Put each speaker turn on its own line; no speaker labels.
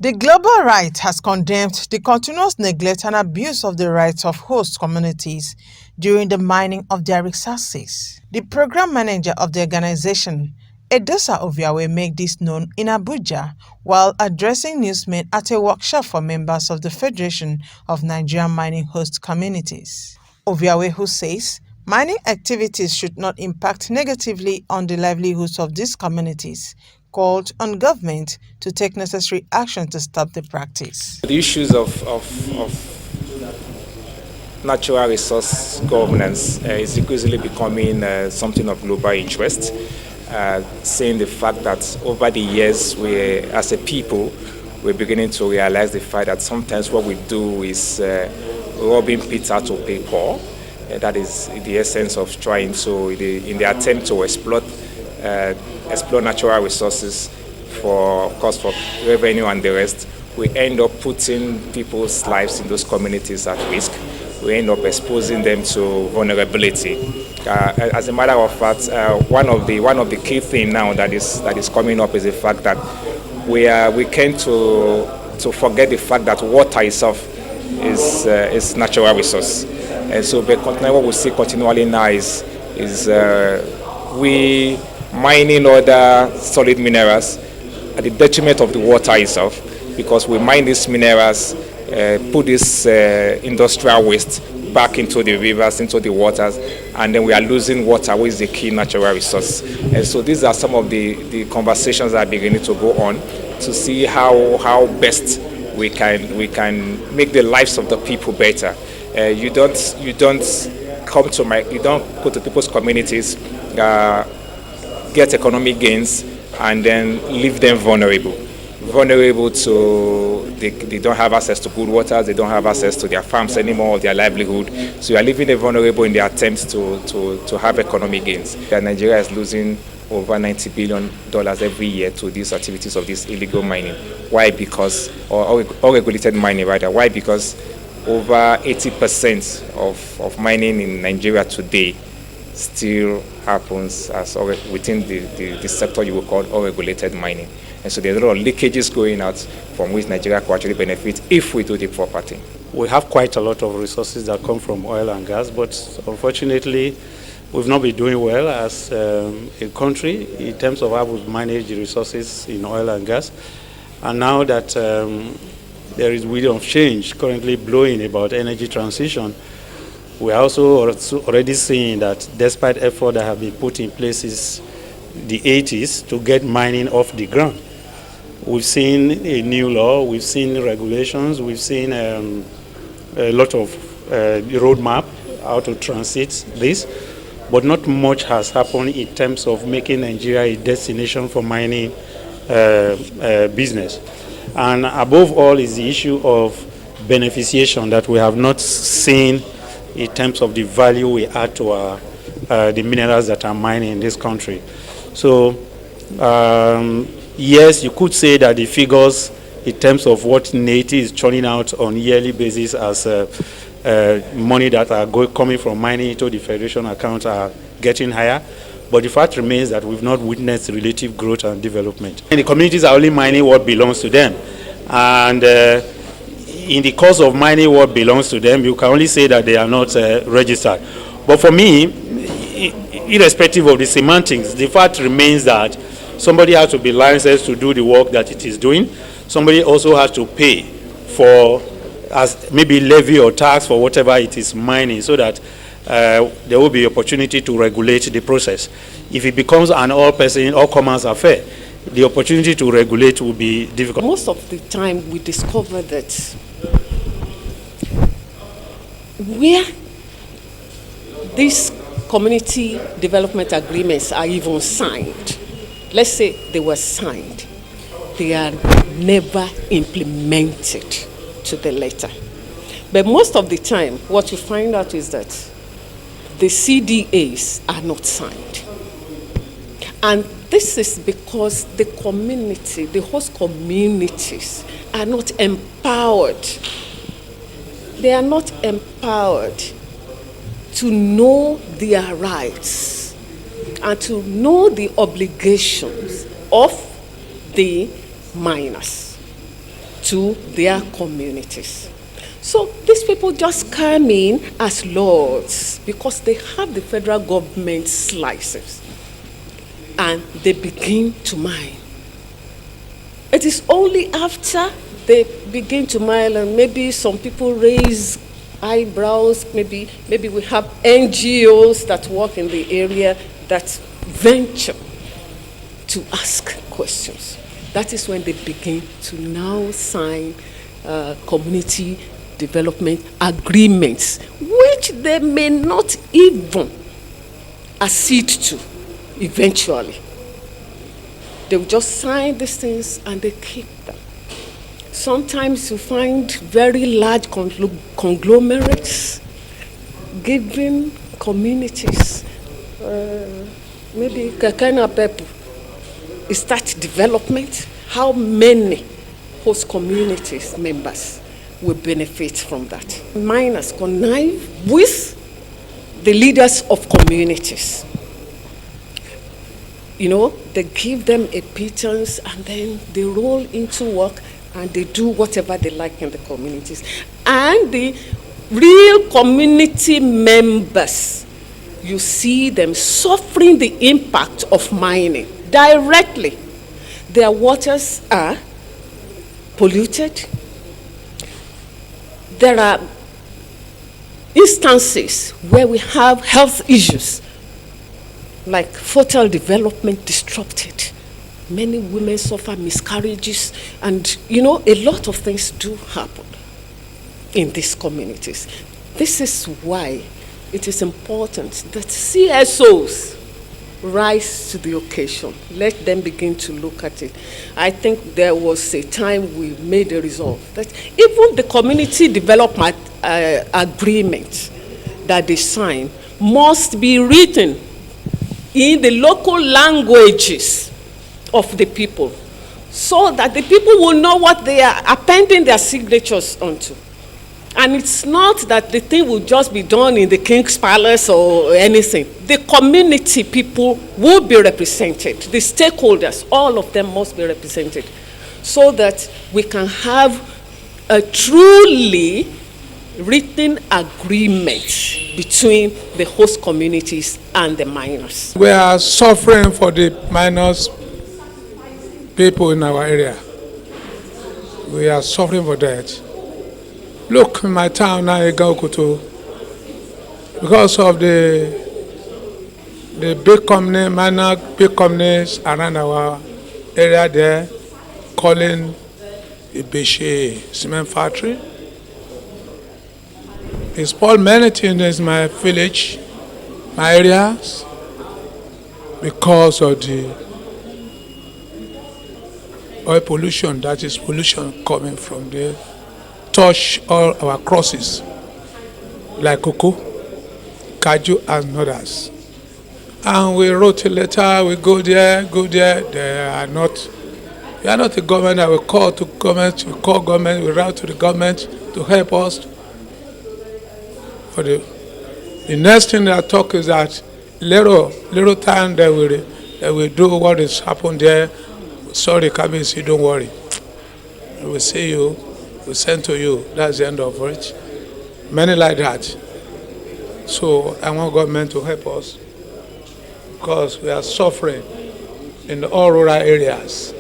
The global right has condemned the continuous neglect and abuse of the rights of host communities during the mining of their resources. The program manager of the organization, Edosa Oviawe, made this known in Abuja while addressing newsmen at a workshop for members of the Federation of Nigerian Mining Host Communities. Oviawe, who says mining activities should not impact negatively on the livelihoods of these communities, called on government to take necessary action to stop the practice.
The issues of natural resource governance is increasingly becoming something of global interest, seeing the fact that over the years, we, as a people, we're beginning to realize the fact that sometimes what we do is robbing Peter to pay Paul. That is the essence of trying to, in the attempt to explore natural resources for, of course, for revenue and the rest. We end up putting people's lives in those communities at risk. We end up exposing them to vulnerability. As a matter of fact, one of the key things now that is coming up is the fact that we tend to forget the fact that water itself is natural resource. And so what we see continually now is we mining other solid minerals at the detriment of the water itself, because we mine these minerals, put this industrial waste back into the rivers, into the waters, and then we are losing water, which is the key natural resource. And so these are some of the conversations that are beginning to go on to see how best we can make the lives of the people better. You don't go to people's communities, get economic gains, and then leave them vulnerable to they don't have access to good water, they don't have access to their farms anymore, or their livelihood. So you are leaving them vulnerable in their attempts to have economic gains. Nigeria is losing over $90 billion every year to these activities of this illegal mining. Why? Because, or unregulated mining rather. Why? Because over 80% of mining in Nigeria today still happens as within the sector you would call unregulated mining. And so there's a lot of leakages going out from which Nigeria could actually benefit if we do the proper thing.
We have quite a lot of resources that come from oil and gas, but unfortunately we've not been doing well as a country in terms of how we manage the resources in oil and gas. And now that there is wind of change currently blowing about energy transition, we are also already seeing that despite effort that have been put in place since the 80s to get mining off the ground, we've seen a new law, we've seen regulations, we've seen a lot of roadmap how to transit this, but not much has happened in terms of making Nigeria a destination for mining business. And above all is the issue of beneficiation that we have not seen in terms of the value we add to the minerals that are mining in this country. So yes, you could say that the figures in terms of what NAT is churning out on a yearly basis as money that are coming from mining into the Federation account are getting higher. But the fact remains that we've not witnessed relative growth and development. And the communities are only mining what belongs to them. And in the course of mining what belongs to them, you can only say that they are not registered. But for me, irrespective of the semantics, the fact remains that somebody has to be licensed to do the work that it is doing. Somebody also has to pay for, as maybe levy or tax for whatever it is mining, so that there will be opportunity to regulate the process. If it becomes an all-person, all-commerce affair, the opportunity to regulate will be difficult.
Most of the time we discover that where these community development agreements are even signed, let's say they were signed, they are never implemented to the letter. But most of the time, what you find out is that the CDAs are not signed. And this is because the community, the host communities, are not empowered. They are not empowered to know their rights and to know the obligations of the miners. to their communities. So these people just come in as lords because they have the federal government's license, and they begin to mine. It is only after they begin to mine and maybe some people raise eyebrows, maybe we have NGOs that work in the area that venture to ask questions. That is when they begin to now sign community development agreements, which they may not even accede to eventually. They will just sign these things and they keep them. Sometimes you find very large conglomerates giving communities, maybe Kakana Pepu, start development. How many host communities members will benefit from that? Miners connive with the leaders of communities. You know, they give them a pittance and then they roll into work and they do whatever they like in the communities. And the real community members, you see them suffering the impact of mining directly. Their waters are polluted. There are instances where we have health issues, like fertile development disrupted. Many women suffer miscarriages, and you know, a lot of things do happen in these communities. This is why it is important that CSOs rise to the occasion. Let them begin to look at it. I think there was a time we made a resolve that even the community development agreement that they sign must be written in the local languages of the people, so that the people will know what they are appending their signatures onto. And it's not that the thing will just be done in the King's Palace or anything. The community people will be represented. The stakeholders, all of them must be represented, so that we can have a truly written agreement between the host communities and the miners.
We are suffering for the miners people in our area. We are suffering for that. Look, in my town now, Kutu, because of the big company, minor big companies around our area there, calling Ibishi cement factory. It's spoiled many things in my village, my areas, because of the oil pollution, that is pollution coming from there, touch all our crosses, like cocoa, kaju, and others. And we wrote a letter, we go there, they are not, we are not the government that we call to government, we call government, we write to the government to help us. For the next thing they talk is that little time they will do what is happened there. Sorry, Kabisi, don't worry. We will see you, we send to you. That's the end of it. Many like that. So I want government to help us, because we are suffering in all rural areas.